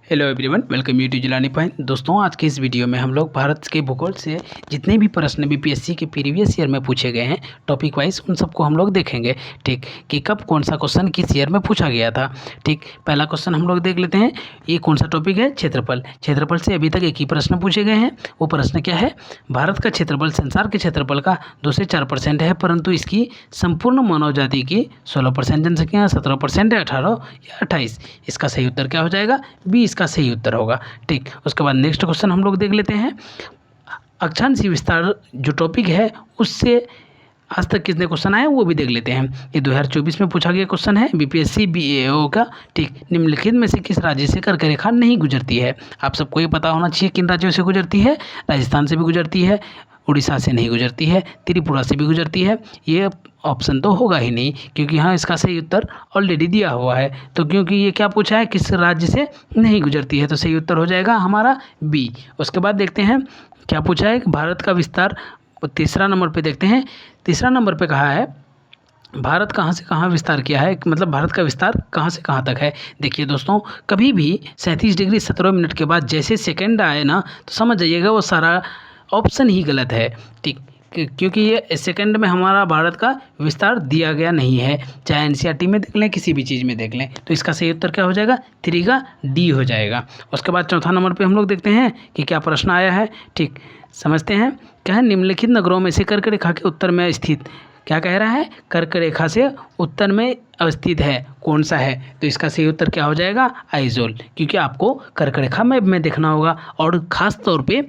Hello everyone, welcome you to Jilani point. दोस्तों, आज के इस वीडियो में हम लोग भारत के भूगोल से जितने भी प्रश्न बीपीएससी के प्रीवियस ईयर में पूछे गए हैं टॉपिक वाइज, उन सबको हम लोग देखेंगे। ठीक, कि कब कौन सा क्वेश्चन किस ईयर में पूछा गया था। ठीक, पहला क्वेश्चन हम लोग देख लेते हैं। ये कौन सा टॉपिक है? क्षेत्रफल। क्षेत्रफल से अभी तक एक ही प्रश्न पूछे गए हैं। वो प्रश्न क्या है? भारत का क्षेत्रफल संसार के क्षेत्रफल का 2 से 4% है, परंतु इसकी संपूर्ण मानव जाति की 16% जनसंख्या, 17% है, 18 या 28। इसका सही उत्तर क्या हो जाएगा? बी इसका सही उत्तर होगा। ठीक, उसके बाद नेक्स्ट क्वेश्चन हम लोग देख लेते हैं। अक्षांश विस्तार जो टॉपिक है, उससे आज तक कितने क्वेश्चन आए वो भी देख लेते हैं। ये 2024 में पूछा गया क्वेश्चन है बीपीएससी बीएओ का। ठीक, निम्नलिखित में से किस राज्य से कर्क रेखा नहीं गुजरती है? आप सबको ये पता होना चाहिए किन राज्यों से गुजरती है। राजस्थान से भी गुजरती है, उड़ीसा से नहीं गुजरती है, त्रिपुरा से भी गुजरती है। ये ऑप्शन तो होगा ही नहीं, क्योंकि हाँ इसका सही उत्तर ऑलरेडी दिया हुआ है। तो क्योंकि ये क्या पूछा है, किस राज्य से नहीं गुजरती है, तो सही उत्तर हो जाएगा हमारा बी। उसके बाद देखते हैं क्या पूछा है, भारत का विस्तार। तीसरा नंबर पे देखते हैं। तीसरा नंबर पे कहा है भारत कहाँ से कहाँ विस्तार किया है, मतलब भारत का विस्तार कहाँ से कहाँ तक है। देखिए दोस्तों, कभी भी 37 डिग्री 17 मिनट के बाद जैसे सेकंड आए ना, तो समझ जाइएगा वो सारा ऑप्शन ही गलत है। ठीक, क्योंकि ये सेकंड में हमारा भारत का विस्तार दिया गया नहीं है। चाहे एनसीईआरटी में देख लें, किसी भी चीज़ में देख लें, तो इसका सही उत्तर क्या हो जाएगा? 3 का डी हो जाएगा। उसके बाद चौथा नंबर पे हम लोग देखते हैं कि क्या प्रश्न आया है। ठीक, समझते हैं। क्या है? निम्नलिखित नगरों में से कर्क रेखा के उत्तर में स्थित, क्या कह रहा है? कर्क रेखा से उत्तर में अवस्थित है, कौन सा है? तो इसका सही उत्तर क्या हो जाएगा? आइजोल, क्योंकि आपको कर्क रेखा मैप में देखना होगा। और ख़ास तौर पे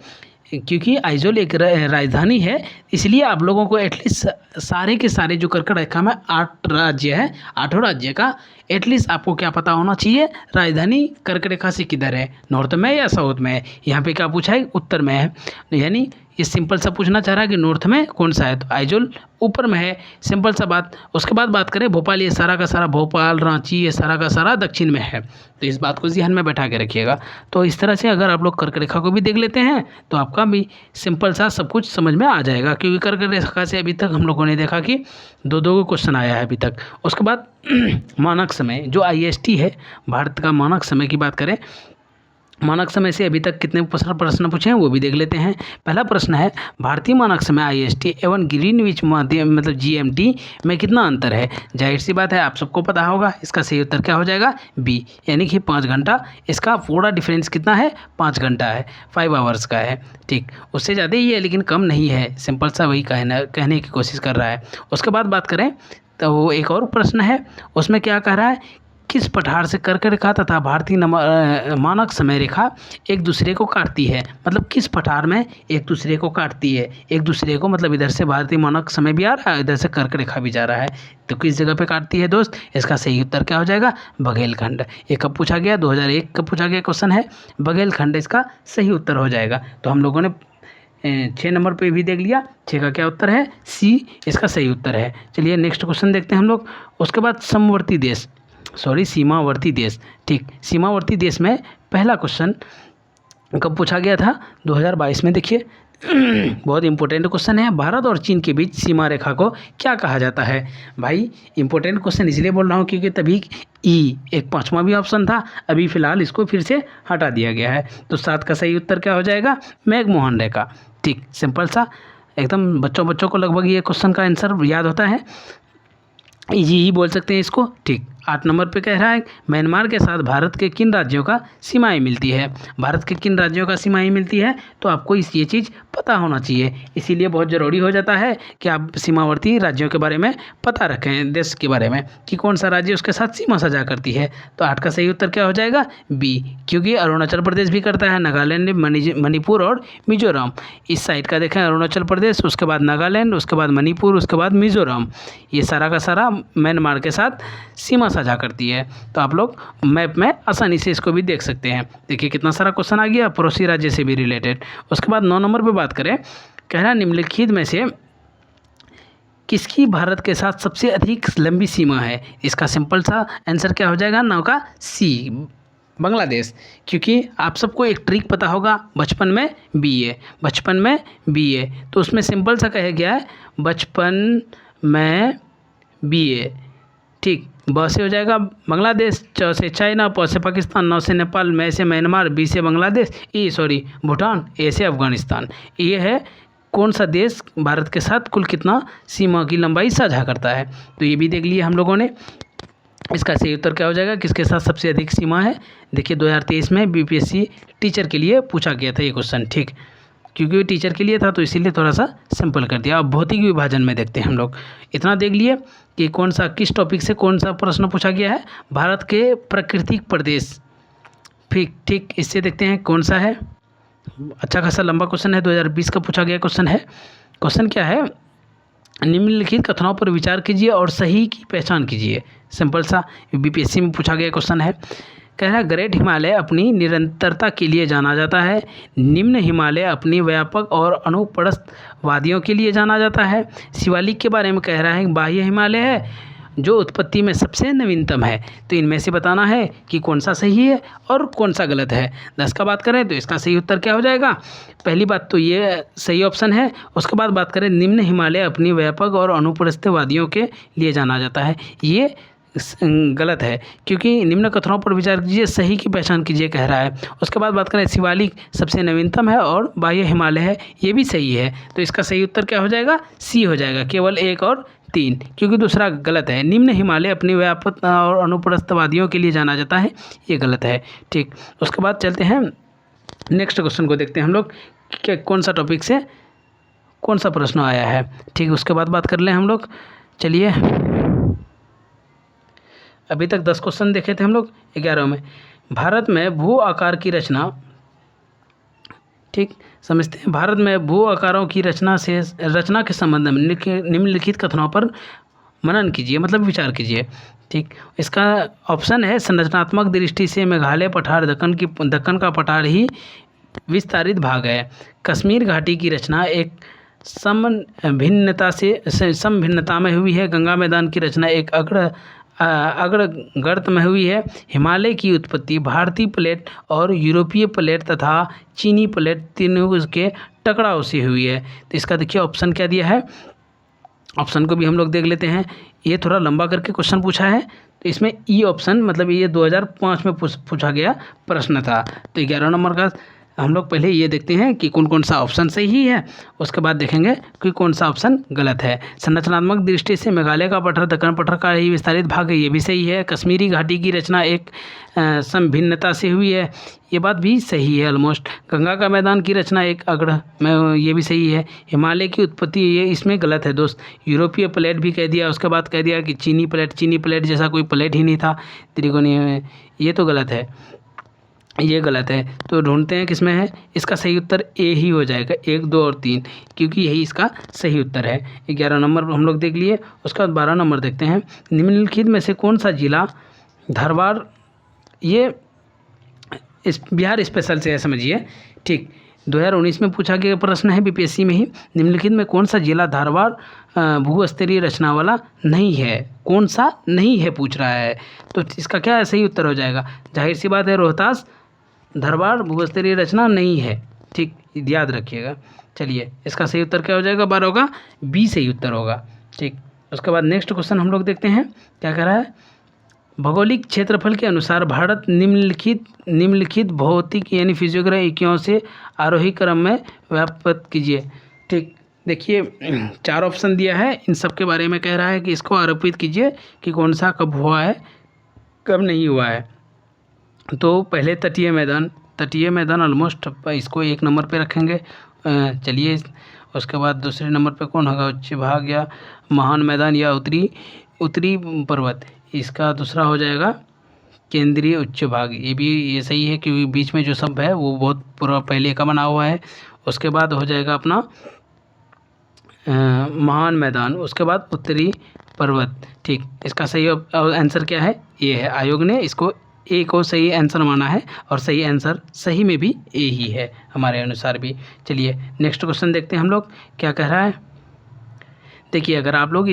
क्योंकि आइजोल एक राजधानी है, इसलिए आप लोगों को एटलीस्ट सारे के सारे जो कर्कट रेखा में 8 राज्य है, 8 राज्य का एटलीस्ट आपको क्या पता होना चाहिए? राजधानी कर्कट रेखा से किधर है, नॉर्थ में या साउथ में है। यहाँ पे क्या पूछा है? उत्तर में है। यानी ये सिंपल सा पूछना चाह रहा है कि नॉर्थ में कौन सा है, तो आइजोल ऊपर में है। सिंपल सा बात। उसके बाद बात करें भोपाल, ये सारा का सारा भोपाल, रांची, ये सारा का सारा दक्षिण में है। तो इस बात को ध्यान में बैठा के रखिएगा। तो इस तरह से अगर आप लोग कर्क रेखा को भी देख लेते हैं तो आपका भी सिंपल सा सब कुछ समझ में आ जाएगा, क्योंकि कर्क रेखा से अभी तक हम लोगों ने देखा कि दो क्वेश्चन आया है अभी तक। उसके बाद मानक समय जो IST है, भारत का मानक समय की बात करें, मानक समय से अभी तक कितने प्रश्न पूछे हैं वो भी देख लेते हैं। पहला प्रश्न है, भारतीय मानक समय IST एवं ग्रीनविच मतलब GMT में कितना अंतर है? जाहिर सी बात है, आप सबको पता होगा। इसका सही उत्तर क्या हो जाएगा? बी, यानी कि 5 घंटा। इसका पूरा डिफरेंस कितना है? 5 घंटा है, 5 आवर्स का है। ठीक, उससे ज़्यादा ही है लेकिन कम नहीं है। सिंपल सा वही कहने की कोशिश कर रहा है। उसके बाद बात करें तो वो एक और प्रश्न है, उसमें क्या कह रहा है? किस पठार से कर्क रेखा तथा भारतीय मानक समय रेखा एक दूसरे को काटती है? मतलब किस पठार में एक दूसरे को काटती है? एक दूसरे को मतलब इधर से भारतीय मानक समय भी आ रहा है, इधर से कर्क रेखा भी जा रहा है, तो किस जगह पे काटती है दोस्त? इसका सही उत्तर क्या हो जाएगा? बघेलखंड। ये कब पूछा गया? 2001 का पूछा गया क्वेश्चन है। बघेलखंड इसका सही उत्तर हो जाएगा। तो हम लोगों ने 6 नंबर पे भी देख लिया। 6 का क्या उत्तर है? सी इसका सही उत्तर है। चलिए नेक्स्ट क्वेश्चन देखते हैं हम लोग। उसके बाद सीमावर्ती देश। ठीक, सीमावर्ती देश में पहला क्वेश्चन कब पूछा गया था? 2022 में। देखिए बहुत इंपॉर्टेंट क्वेश्चन है। भारत और चीन के बीच सीमा रेखा को क्या कहा जाता है? भाई इंपॉर्टेंट क्वेश्चन इसलिए बोल रहा हूँ क्योंकि तभी एक 5वां भी ऑप्शन था, अभी फ़िलहाल इसको फिर से हटा दिया गया है। तो 7 का सही उत्तर क्या हो जाएगा? मैकमोहन रेखा। ठीक, सिंपल सा एकदम, बच्चों को लगभग ये क्वेश्चन का आंसर याद होता है, इजी ही बोल सकते हैं इसको। ठीक, 8 नंबर पे कह रहा है, म्यांमार के साथ भारत के किन राज्यों का सीमाएं मिलती है? भारत के किन राज्यों का सीमाएं मिलती है? तो आपको ये चीज़ पता होना चाहिए। इसीलिए बहुत ज़रूरी हो जाता है कि आप सीमावर्ती राज्यों के बारे में पता रखें, देश के बारे में कि कौन सा राज्य उसके साथ सीमा साझा करती है। तो 8 का सही उत्तर क्या हो जाएगा? बी, क्योंकि अरुणाचल प्रदेश भी करता है, नागालैंड, मणिपुर और मिजोरम। इस साइड का देखें, अरुणाचल प्रदेश, उसके बाद नागालैंड, उसके बाद मणिपुर, उसके बाद मिजोरम, ये सारा का सारा म्यांमार के साथ सीमा साझा करती है। तो आप लोग मैप में आसानी से इसको भी देख सकते हैं। देखिए कितना सारा क्वेश्चन आ गया पड़ोसी राज्य से भी रिलेटेड। उसके बाद 9 नंबर पे बात करें, कह रहा है निम्नलिखित में से किसकी भारत के साथ सबसे अधिक लंबी सीमा है? इसका सिंपल सा आंसर क्या हो जाएगा? 9 का सी, बांग्लादेश। क्योंकि आप सबको एक ट्रिक पता होगा, बचपन में BA, तो उसमें सिंपल सा कहा गया है बचपन में BA, ठीक, ब से हो जाएगा बांग्लादेश, च से चाइना, प से पाकिस्तान, न से नेपाल, म से म्यांमार, बी से बांग्लादेश, भूटान, ए से अफगानिस्तान। ये है कौन सा देश भारत के साथ कुल कितना सीमा की लंबाई साझा करता है। तो ये भी देख लिया हम लोगों ने। इसका सही उत्तर क्या हो जाएगा, किसके साथ सबसे अधिक सीमा है। देखिए 2023 में बीपीएससी टीचर के लिए पूछा गया था ये क्वेश्चन, ठीक, क्योंकि टीचर के लिए था तो इसीलिए थोड़ा सा सिंपल कर दिया। अब भौतिक विभाजन में देखते हैं हम लोग। इतना देख लिए कि कौन सा किस टॉपिक से कौन सा प्रश्न पूछा गया है, भारत के प्राकृतिक प्रदेश। ठीक, इससे देखते हैं कौन सा है। अच्छा खासा लंबा क्वेश्चन है, 2020 का पूछा गया क्वेश्चन है। क्वेश्चन क्या है, निम्नलिखित कथनों पर विचार कीजिए और सही की पहचान कीजिए। सिंपल सा बीपीएससी में पूछा गया क्वेश्चन है। कह रहा है ग्रेट हिमालय अपनी निरंतरता के लिए जाना जाता है, निम्न हिमालय अपनी व्यापक और अनुप्रस्थ वादियों के लिए जाना जाता है। शिवालिक के बारे में कह रहा है बाह्य हिमालय है जो उत्पत्ति में सबसे नवीनतम है। तो इनमें से बताना है कि कौन सा सही है और कौन सा गलत है। 10 का बात करें तो इसका सही उत्तर क्या हो जाएगा। पहली बात तो ये सही ऑप्शन है। उसके बाद बात करें निम्न हिमालय अपनी व्यापक और अनुप्रस्थ वादियों के लिए जाना जाता है, ये गलत है, क्योंकि निम्न कथनों पर विचार कीजिए, सही की पहचान कीजिए कह रहा है। उसके बाद बात करें शिवालिक सबसे नवीनतम है और बाह्य हिमालय है, ये भी सही है। तो इसका सही उत्तर क्या हो जाएगा, सी हो जाएगा, केवल 1 और 3, क्योंकि दूसरा गलत है। निम्न हिमालय अपनी व्यापक और अनुप्रस्थ वादियों के लिए जाना जाता है, ये गलत है। ठीक, उसके बाद चलते हैं नेक्स्ट क्वेश्चन को देखते हैं हम लोग कि कौन सा टॉपिक से कौन सा प्रश्न आया है। ठीक, उसके बाद बात कर लें हम लोग। चलिए, अभी तक 10 क्वेश्चन देखे थे हम लोग। 11 में भारत में भू आकार की रचना, ठीक, समझते हैं। भारत में भू आकारों की रचना के संबंध में निम्नलिखित कथनों पर मनन कीजिए, मतलब विचार कीजिए। ठीक, इसका ऑप्शन है संरचनात्मक दृष्टि से मेघालय पठार दक्कन का पठार ही विस्तारित भाग है। कश्मीर घाटी की रचना एक समभिन्नता में हुई है। गंगा मैदान की रचना एक अग्र गर्त में हुई है। हिमालय की उत्पत्ति भारतीय प्लेट और यूरोपीय प्लेट तथा चीनी प्लेट तीनों के टकराव से हुई है। तो इसका देखिए ऑप्शन क्या दिया है, ऑप्शन को भी हम लोग देख लेते हैं। ये थोड़ा लंबा करके क्वेश्चन पूछा है, तो इसमें ई ऑप्शन, मतलब ये 2005 में पूछा गया प्रश्न था। तो 11 नंबर का हम लोग पहले ये देखते हैं कि कौन कौन सा ऑप्शन सही है, उसके बाद देखेंगे कि कौन सा ऑप्शन गलत है। संरचनात्मक दृष्टि से मेघालय का पठार दक्कन पठार का ही विस्तारित भाग है, ये भी सही है। कश्मीरी घाटी की रचना एक संभिन्नता से हुई है, ये बात भी सही है ऑलमोस्ट। गंगा का मैदान की रचना एक अग्र में, ये भी सही है। हिमालय की उत्पत्ति, ये इसमें गलत है दोस्त। यूरोपीय प्लेट भी कह दिया, उसके बाद कह दिया कि चीनी प्लेट जैसा कोई प्लेट ही नहीं था त्रिकोणीय में, ये तो गलत है, ये गलत है। तो ढूंढते हैं किसमें है। इसका सही उत्तर ए ही हो जाएगा, 1, 2 और 3, क्योंकि यही इसका सही उत्तर है। 11 नंबर हम लोग देख लिए। उसके बाद 12 नंबर देखते हैं। निम्नलिखित में से कौन सा जिला धारवाड़, ये इस बिहार स्पेशल से है, समझिए। ठीक, 2019 में पूछा गया प्रश्न है बीपीएससी में ही। निम्नलिखित में कौन सा जिला धारवाड़ भूस्तरीय रचना वाला नहीं है, कौन सा नहीं है पूछ रहा है। तो इसका क्या सही उत्तर हो जाएगा, जाहिर सी बात है रोहतास धारवाड़ भूस्तरीय रचना नहीं है। ठीक, याद रखिएगा। चलिए, इसका सही उत्तर क्या हो जाएगा, 12 का बी सही उत्तर होगा। ठीक, उसके बाद नेक्स्ट क्वेश्चन हम लोग देखते हैं क्या कह रहा है। भौगोलिक क्षेत्रफल के अनुसार भारत निम्नलिखित भौतिक यानी फिजियोग्राफी इकाइयों से आरोही क्रम में व्याप्त कीजिए। ठीक, देखिए 4 ऑप्शन दिया है, इन सब के बारे में कह रहा है कि इसको आरोपित कीजिए कि कौन सा कब हुआ है कब नहीं हुआ है। तो पहले तटीय मैदान ऑलमोस्ट इसको 1 नंबर पे रखेंगे। चलिए, उसके बाद दूसरे नंबर पे कौन होगा, उच्च भाग या महान मैदान या उत्तरी पर्वत, इसका दूसरा हो जाएगा केंद्रीय उच्च भाग। ये सही है, क्योंकि बीच में जो सब है वो बहुत पूरा पहले का बना हुआ है। उसके बाद हो जाएगा अपना महान मैदान, उसके बाद उत्तरी पर्वत। ठीक, इसका सही आंसर क्या है, ये है। आयोग ने इसको ए को सही आंसर माना है और सही आंसर सही में भी ए ही है हमारे अनुसार भी। चलिए नेक्स्ट क्वेश्चन देखते हैं हम लोग क्या कह रहा है। देखिए, अगर आप लोग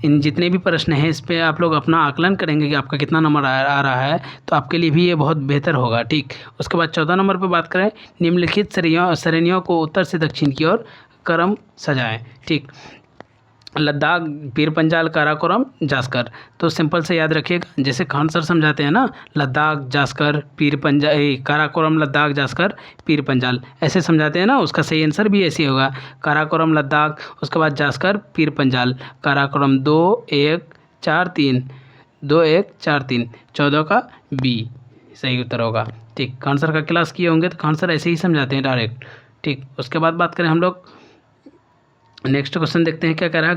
इन जितने भी प्रश्न हैं इस पे आप लोग अपना आकलन करेंगे कि आपका कितना नंबर आ रहा है, तो आपके लिए भी ये बहुत बेहतर होगा। ठीक, उसके बाद 14 नंबर पे बात करें, निम्नलिखित श्रेणियों को उत्तर से दक्षिण की ओर क्रम सजाएं। ठीक, लद्दाख, पीर पंजाल, काराकोरम, जास्कर। तो सिंपल से याद रखिएगा, जैसे खान सर समझाते हैं ना, लद्दाख, जास्कर, पीर पंजाल, काराकोरम, लद्दाख, जास्कर, पीर पंजाल, ऐसे समझाते हैं ना, उसका सही आंसर भी ऐसे ही होगा, काराकोरम, लद्दाख, उसके बाद जास्कर, पीर पंजाल, काराकोरम। 2 1 4 3, 2 1 4 3, 14 का बी सही उत्तर होगा। ठीक, खान सर का क्लास किए होंगे तो खान सर ऐसे ही समझाते हैं डायरेक्ट। ठीक, उसके बाद बात करें हम लोग, नेक्स्ट क्वेश्चन देखते हैं क्या कह रहा है।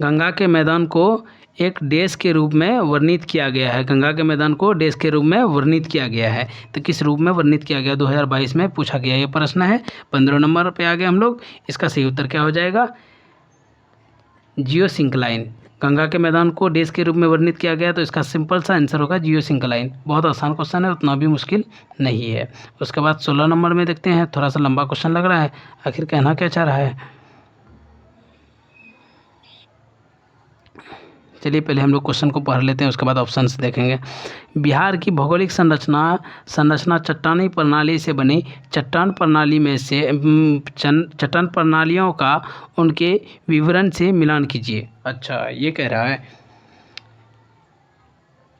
गंगा के मैदान को एक देश के रूप में वर्णित किया गया है। गंगा के मैदान को देश के रूप में वर्णित किया गया है, तो किस रूप में वर्णित किया गया, 2022 में पूछा गया ये प्रश्न है। 15 नंबर पे आ गए हम लोग। इसका सही उत्तर क्या हो जाएगा, जियोसिंक्लाइन। गंगा के मैदान को देश के रूप में वर्णित किया गया, तो इसका सिंपल सा आंसर होगा जियोसिंक्लाइन। बहुत आसान क्वेश्चन है, उतना भी मुश्किल नहीं है। उसके बाद 16 नंबर में देखते हैं, थोड़ा सा लंबा क्वेश्चन लग रहा है, आखिर कहना क्या चाह रहा है। चलिए पहले हम लोग क्वेश्चन को पढ़ लेते हैं, उसके बाद ऑप्शंस देखेंगे। बिहार की भौगोलिक संरचना चट्टानी प्रणाली से बनी चट्टान प्रणाली में से चट्टान प्रणालियों का उनके विवरण से मिलान कीजिए। अच्छा, ये कह रहा है,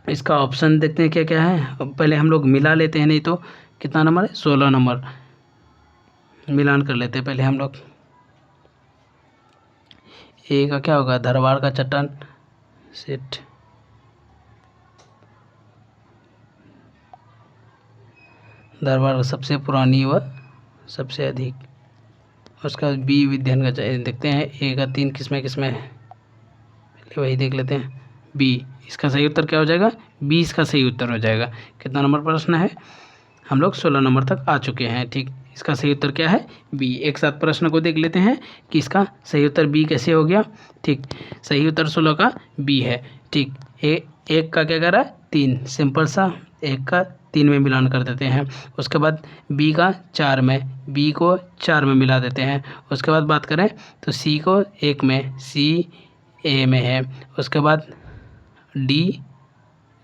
इसका ऑप्शन देखते हैं क्या क्या है। पहले हम लोग मिला लेते हैं, नहीं तो कितना नंबर है, 16 नंबर, मिलान कर लेते हैं पहले हम लोग। ए का क्या होगा, धारवाड़ का चट्टान सेट, धारवाड़ सबसे पुरानी व सबसे अधिक। उसका बी विध्यन का देखते हैं, ए का 3 किस्में है, पहले वही देख लेते हैं। बी, इसका सही उत्तर क्या हो जाएगा, बी इसका सही उत्तर हो जाएगा। कितना नंबर प्रश्न है, हम लोग 16 नंबर तक आ चुके हैं। ठीक, इसका सही उत्तर क्या है, बी। एक साथ प्रश्न को देख लेते हैं कि इसका सही उत्तर बी कैसे हो गया। ठीक, सही उत्तर 16 का बी है। ठीक, एक का क्या कर रहा है, 3, सिंपल सा, एक का 3 में मिलान कर देते हैं। उसके बाद बी का 4 में, बी को 4 में मिला देते हैं। उसके बाद बात करें तो सी को 1 में, सी ए में है। उसके बाद डी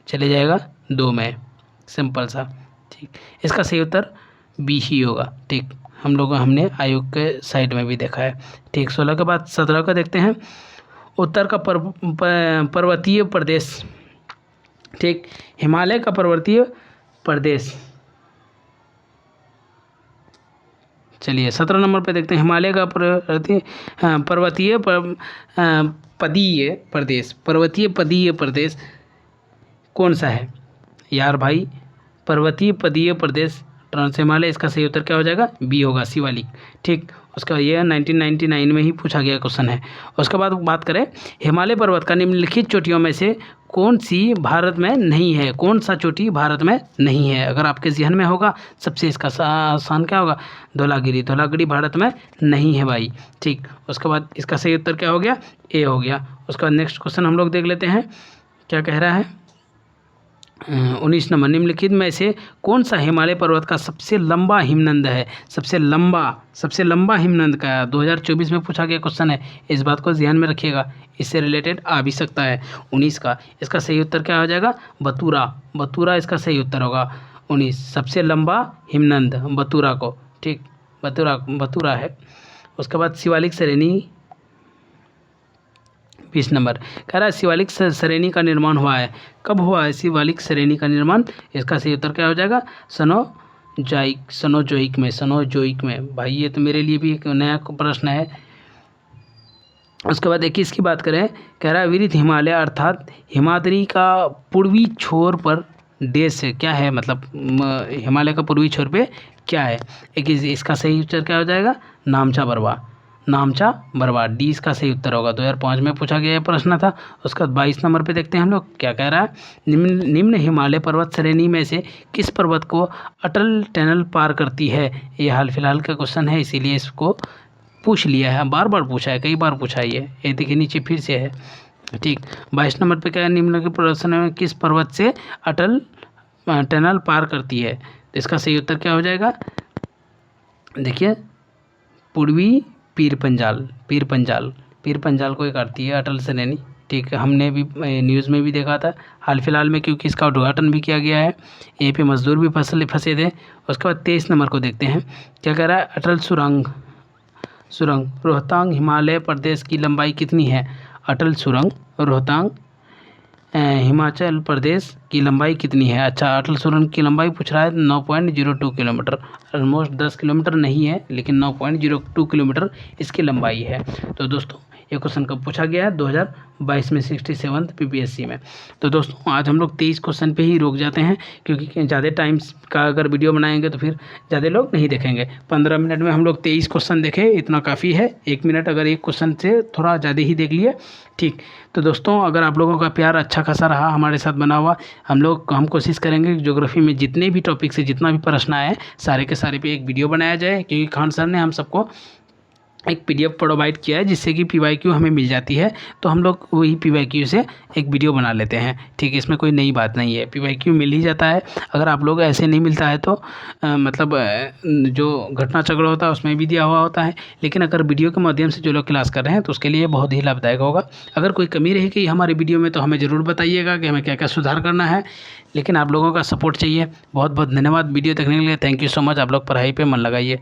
चले जाएगा 2 में, सिंपल सा। ठीक, इसका सही उत्तर बी ही होगा। ठीक, हमने आयोग के साइड में भी देखा है। ठीक, 16 के बाद 17 का देखते हैं। उत्तर का पर्वतीय प्रदेश। ठीक, हिमालय का पर्वतीय प्रदेश। चलिए 17 नंबर पे देखते हैं, हिमालय का पर्वतीय पदीय प्रदेश कौन सा है यार भाई, पर्वतीय पदीय प्रदेश ट्रांस हिमालय। इसका सही उत्तर क्या हो जाएगा, बी होगा, शिवालिक। ठीक, उसका यह 1999 में ही पूछा गया क्वेश्चन है। उसके बाद बात करें, हिमालय पर्वत का निम्नलिखित चोटियों में से कौन सी भारत में नहीं है, कौन सा चोटी भारत में नहीं है। अगर आपके जहन में होगा, सबसे इसका आसान क्या होगा, धौलागिरी भारत में नहीं है भाई। ठीक, उसके बाद इसका सही उत्तर क्या हो गया, ए हो गया। उसके बाद नेक्स्ट क्वेश्चन हम लोग देख लेते हैं, क्या कह रहा है। 19 नंबर, निम्नलिखित में से कौन सा हिमालय पर्वत का सबसे लंबा हिमनद है, सबसे लंबा हिमनद का 2024 में पूछा गया क्वेश्चन है। इस बात को ध्यान में रखिएगा, इससे रिलेटेड आ भी सकता है। 19 का इसका सही उत्तर क्या हो जाएगा, बतूरा इसका सही उत्तर होगा। 19 सबसे लंबा हिमनद बतूरा को। ठीक, बतूरा है। उसके बाद शिवालिक श्रेणी 20 नंबर कह रहा है, शिवालिक श्रेणी का निर्माण हुआ है, कब हुआ है शिवालिक श्रेणी का निर्माण। इसका सही उत्तर क्या हो जाएगा, सनोजोइक में। भाई ये तो मेरे लिए भी एक नया प्रश्न है। उसके बाद 21 की बात करें, कह रहा है विरिध हिमालय अर्थात हिमाद्री का पूर्वी छोर पर देश है, क्या है, मतलब हिमालय का पूर्वी छोर पे क्या है। 21 इसका सही उत्तर क्या हो जाएगा, नामचा बरवा। डी इसका सही उत्तर होगा, 2005 में पूछा गया प्रश्न था। उसका 22 नंबर पे देखते हैं हम लोग, क्या कह रहा है, निम्न हिमालय पर्वत श्रेणी में से किस पर्वत को अटल टनल पार करती है। ये हाल फिलहाल का क्वेश्चन है, इसीलिए इसको पूछ लिया है, बार बार पूछा है, कई बार पूछा है ये देखिए नीचे फिर से है। ठीक, 22 नंबर पे क्या है, निम्न के प्रश्न में किस पर्वत से अटल टनल पार करती है। तो इसका सही उत्तर क्या हो जाएगा, देखिए पूर्वी पीर पंजाल को काटती है अटल श्रेणी। ठीक है, हमने भी न्यूज़ में भी देखा था हाल फिलहाल में, क्योंकि इसका उद्घाटन भी किया गया है। यहीं पे मजदूर भी फंसे थे। उसके बाद 23 नंबर को देखते हैं, क्या कह रहा है, अटल सुरंग रोहतांग हिमालय प्रदेश की लंबाई कितनी है? अटल सुरंग रोहतांग हिमाचल प्रदेश की लंबाई कितनी है? अच्छा, अटल सुरंग की लंबाई पूछ रहा है 9.02 किलोमीटर। ऑलमोस्ट 10 किलोमीटर नहीं है, लेकिन 9.02 किलोमीटर इसकी लंबाई है। तो दोस्तों ये क्वेश्चन कब पूछा गया है? 2022 में 67 PPSC में। तो दोस्तों आज हम लोग 23 क्वेश्चन पे ही रुक जाते हैं, क्योंकि ज़्यादा टाइम का अगर वीडियो बनाएंगे तो फिर ज़्यादा लोग नहीं देखेंगे। 15 मिनट में हम लोग 23 क्वेश्चन देखें, इतना काफ़ी है। 1 मिनट अगर एक क्वेश्चन से थोड़ा ज़्यादा ही देख लिए, ठीक। तो दोस्तों अगर आप लोगों का प्यार अच्छा खासा रहा हमारे साथ बना हुआ, हम कोशिश करेंगे कि ज्योग्राफी में जितने भी टॉपिक से जितना भी प्रश्न आए सारे के सारे पे एक वीडियो बनाया जाए, क्योंकि खान सर ने हम सबको एक PDF प्रोवाइड किया है, जिससे कि PYQ हमें मिल जाती है। तो हम लोग वही PYQ से एक वीडियो बना लेते हैं, ठीक है। इसमें कोई नई बात नहीं है, PYQ मिल ही जाता है। अगर आप लोग ऐसे नहीं मिलता है तो जो घटना चक्र होता है उसमें भी दिया हुआ होता है, लेकिन अगर वीडियो के माध्यम से जो लोग क्लास कर रहे हैं तो उसके लिए बहुत ही लाभदायक होगा। अगर कोई कमी रहेगी हमारे वीडियो में तो हमें ज़रूर बताइएगा कि हमें क्या क्या सुधार करना है, लेकिन आप लोगों का सपोर्ट चाहिए। बहुत बहुत धन्यवाद वीडियो देखने के लिए। Thank you so much. आप लोग पढ़ाई पर मन लगाइए।